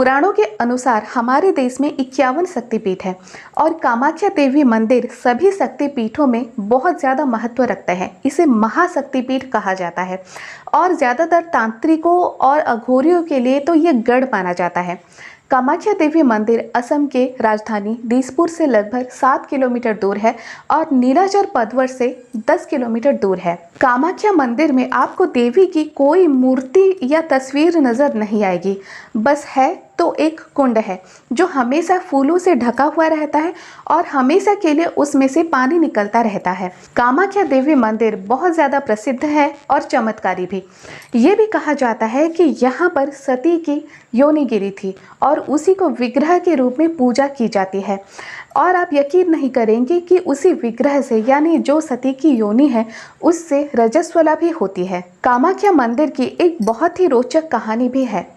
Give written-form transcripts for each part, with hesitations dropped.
पुराणों के अनुसार हमारे देश में 51 शक्तिपीठ है और कामाख्या देवी मंदिर सभी शक्तिपीठों में बहुत ज़्यादा महत्व रखता है। इसे महाशक्तिपीठ कहा जाता है और ज़्यादातर तांत्रिकों और अघोरियों के लिए तो ये गढ़ माना जाता है। कामाख्या देवी मंदिर असम के राजधानी दिसपुर से लगभग 7 किलोमीटर दूर है और नीलाचल पर्वत से 10 किलोमीटर दूर है। कामाख्या मंदिर में आपको देवी की कोई मूर्ति या तस्वीर नजर नहीं आएगी, बस है तो एक कुंड है जो हमेशा फूलों से ढका हुआ रहता है और हमेशा के लिए उसमें से पानी निकलता रहता है। कामाख्या देवी मंदिर बहुत ज़्यादा प्रसिद्ध है और चमत्कारी भी। ये भी कहा जाता है कि यहाँ पर सती की योनि गिरी थी और उसी को विग्रह के रूप में पूजा की जाती है। और आप यकीन नहीं करेंगे कि उसी विग्रह से यानी जो सती की योनि है उससे रजस्वला भी होती है। कामाख्या मंदिर की एक बहुत ही रोचक कहानी भी है।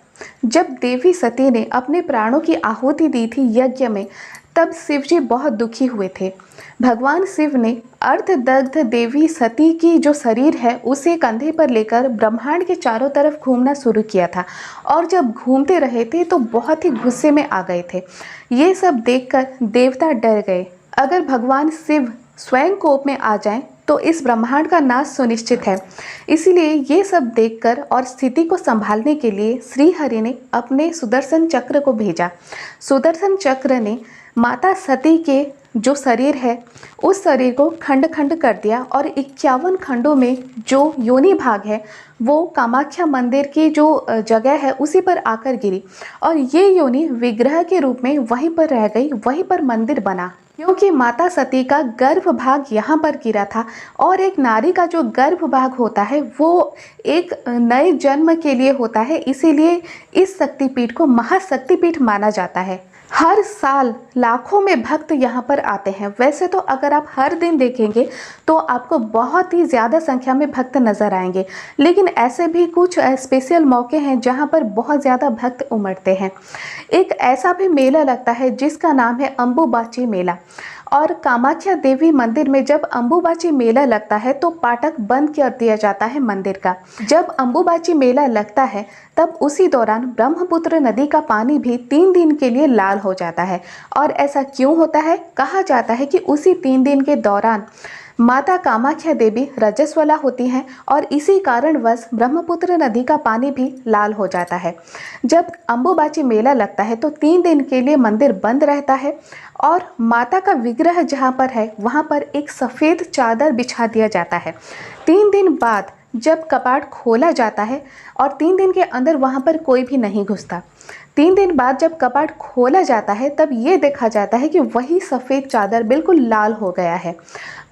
जब देवी सती ने अपने प्राणों की आहुति दी थी यज्ञ में, तब शिवजी बहुत दुखी हुए थे। भगवान शिव ने अर्धदग्ध देवी सती की जो शरीर है उसे कंधे पर लेकर ब्रह्मांड के चारों तरफ घूमना शुरू किया था और जब घूमते रहे थे तो बहुत ही गुस्से में आ गए थे। ये सब देखकर देवता डर गए। अगर भगवान शिव स्वयं कोप में आ जाएं तो इस ब्रह्मांड का नाश सुनिश्चित है। इसीलिए ये सब देखकर और स्थिति को संभालने के लिए श्री हरि ने अपने सुदर्शन चक्र को भेजा। सुदर्शन चक्र ने माता सती के जो शरीर है उस शरीर को खंड खंड कर दिया और 51 खंडों में जो योनि भाग है वो कामाख्या मंदिर की जो जगह है उसी पर आकर गिरी और ये योनि विग्रह के रूप में वहीं पर रह गई, वहीं पर मंदिर बना। क्योंकि माता सती का गर्भ भाग यहाँ पर गिरा था और एक नारी का जो गर्भ भाग होता है वो एक नए जन्म के लिए होता है, इसीलिए इस शक्तिपीठ को महाशक्तिपीठ माना जाता है। हर साल लाखों में भक्त यहाँ पर आते हैं। वैसे तो अगर आप हर दिन देखेंगे तो आपको बहुत ही ज़्यादा संख्या में भक्त नज़र आएंगे, लेकिन ऐसे भी कुछ स्पेशल मौके हैं जहाँ पर बहुत ज़्यादा भक्त उमड़ते हैं। एक ऐसा भी मेला लगता है जिसका नाम है अम्बुबाची मेला। और कामाख्या देवी मंदिर में जब अम्बुबाची मेला लगता है तो फाटक बंद कर दिया जाता है मंदिर का। जब अम्बुबाची मेला लगता है तब उसी दौरान ब्रह्मपुत्र नदी का पानी भी 3 दिन के लिए लाल हो जाता है। और ऐसा क्यों होता है? कहा जाता है कि उसी 3 दिन के दौरान माता कामाख्या देवी रजस्वला होती हैं और इसी कारणवश ब्रह्मपुत्र नदी का पानी भी लाल हो जाता है। जब अम्बुबाची मेला लगता है तो 3 दिन के लिए मंदिर बंद रहता है और माता का विग्रह जहाँ पर है वहाँ पर एक सफ़ेद चादर बिछा दिया जाता है। 3 दिन बाद जब कपाट खोला जाता है और 3 दिन के अंदर वहाँ पर कोई भी नहीं घुसता। 3 दिन बाद जब कपाट खोला जाता है तब ये देखा जाता है कि वही सफ़ेद चादर बिल्कुल लाल हो गया है।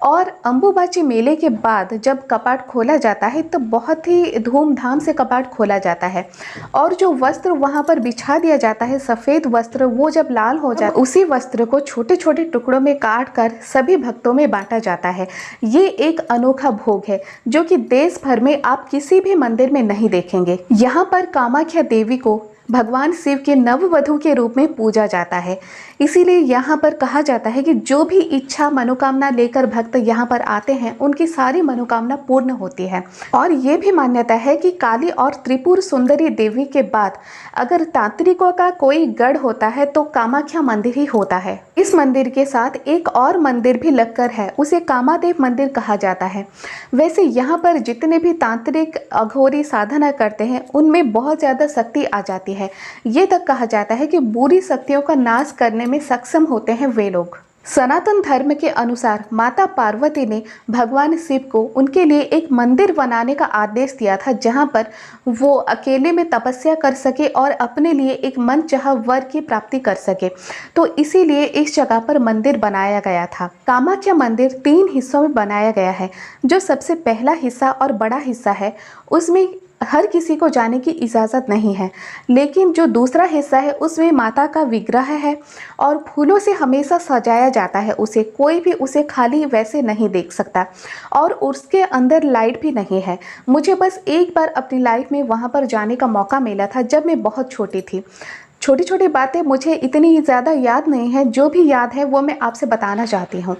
और अम्बुबाची मेले के बाद जब कपाट खोला जाता है तो बहुत ही धूमधाम से कपाट खोला जाता है और जो वस्त्र वहाँ पर बिछा दिया जाता है सफ़ेद वस्त्र, वो जब लाल हो जाता है उसी वस्त्र को छोटे छोटे टुकड़ों में काट कर सभी भक्तों में बांटा जाता है। ये एक अनोखा भोग है जो कि देश भर में आप किसी भी मंदिर में नहीं देखेंगे। यहाँ पर कामाख्या देवी को भगवान शिव के नववधू के रूप में पूजा जाता है। इसीलिए यहाँ पर कहा जाता है कि जो भी इच्छा मनोकामना लेकर भक्त यहाँ पर आते हैं उनकी सारी मनोकामना पूर्ण होती है। और ये भी मान्यता है कि काली और त्रिपुर सुंदरी देवी के बाद अगर तांत्रिकों का कोई गढ़ होता है तो कामाख्या मंदिर ही होता है। इस मंदिर के साथ एक और मंदिर भी लगकर है, उसे कामादेव मंदिर कहा जाता है। वैसे यहाँ पर जितने भी तांत्रिक अघोरी साधना करते हैं उनमें बहुत ज़्यादा शक्ति आ जाती है। ये तक कहा जाता है कि बुरी शक्तियों का नाश करने में सक्षम होते हैं वे लोग। सनातन धर्म के अनुसार माता पार्वती ने भगवान शिव को उनके लिए एक मंदिर बनाने का आदेश दिया था जहां पर वो अकेले में तपस्या कर सके और अपने लिए एक मनचाहा वर की प्राप्ति कर सके। तो इसीलिए इस जगह पर मंदिर बनाया गया था। कामाख्या मंदिर 3 हिस्सों में बनाया गया है। जो सबसे पहला हिस्सा और बड़ा हिस्सा है उसमें हर किसी को जाने की इजाज़त नहीं है, लेकिन जो दूसरा हिस्सा है उसमें माता का विग्रह है और फूलों से हमेशा सजाया जाता है उसे, कोई भी उसे खाली वैसे नहीं देख सकता और उसके अंदर लाइट भी नहीं है। मुझे बस एक बार अपनी लाइफ में वहाँ पर जाने का मौका मिला था जब मैं बहुत छोटी थी। छोटी छोटी बातें मुझे इतनी ज़्यादा याद नहीं है, जो भी याद है वो मैं आपसे बताना चाहती हूँ।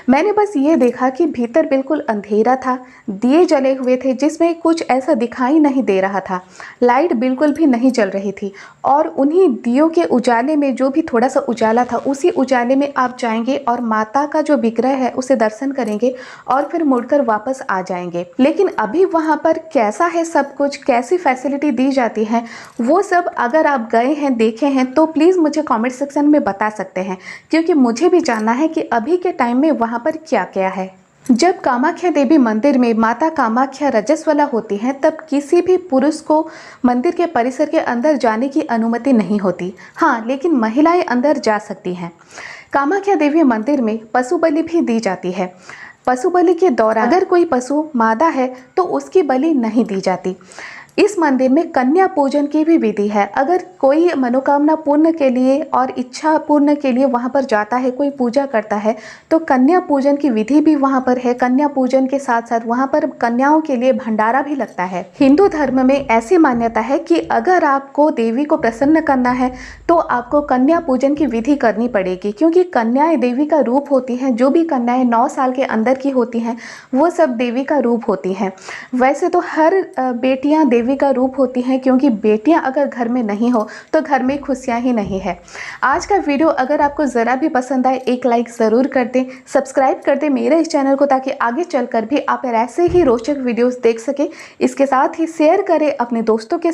मैंने बस ये देखा कि भीतर बिल्कुल अंधेरा था, दिए जले हुए थे जिसमें कुछ ऐसा दिखाई नहीं दे रहा था, लाइट बिल्कुल भी नहीं जल रही थी। और उन्हीं दियों के उजाले में, जो भी थोड़ा सा उजाला था, उसी उजाले में आप जाएंगे और माता का जो विग्रह है उसे दर्शन करेंगे और फिर मुड़कर वापस आ जाएंगे। लेकिन अभी वहाँ पर कैसा है सब कुछ, कैसी फैसिलिटी दी जाती है, वो सब अगर आप गए हैं, देखे हैं, तो प्लीज़ मुझे कमेंट सेक्शन में बता सकते हैं, क्योंकि मुझे भी जानना है कि अभी के टाइम में वहाँ पर क्या क्या है। जब कामाख्या देवी मंदिर में माता कामाख्या रजस्वला होती हैं, तब किसी भी पुरुष को मंदिर के परिसर के अंदर जाने की अनुमति नहीं होती। हाँ, लेकिन महिलाएं अंदर जा सकती हैं। कामाख्या देवी मंदिर में पशु बलि भी दी जाती है। पशु बलि के दौरान अगर कोई पशु मादा है तो उसकी बलि नहीं दी जाती। इस मंदिर में कन्या पूजन की भी विधि है। अगर कोई मनोकामना पूर्ण के लिए और इच्छा पूर्ण के लिए वहाँ पर जाता है, कोई पूजा करता है, तो कन्या पूजन की विधि भी वहाँ पर है। कन्या पूजन के साथ साथ वहाँ पर कन्याओं के लिए भंडारा भी लगता है। हिंदू धर्म में ऐसी मान्यता है कि अगर आपको देवी को प्रसन्न करना है तो आपको कन्या पूजन की विधि करनी पड़ेगी, क्योंकि कन्याएं देवी का रूप होती हैं। जो भी कन्याएं 9 साल के अंदर की होती हैं वो सब देवी का रूप होती हैं। वैसे तो हर बेटियां देवी का रूप होती हैं, क्योंकि बेटियां अगर घर में नहीं हो तो घर में खुशियां ही नहीं है। आज का वीडियो अगर आपको ज़रा भी पसंद आए, एक लाइक ज़रूर कर दें, सब्सक्राइब कर दें मेरे इस चैनल को, ताकि आगे चलकर भी आप ऐसे ही रोचक वीडियोस देख सकें। इसके साथ ही शेयर करें अपने दोस्तों के साथ।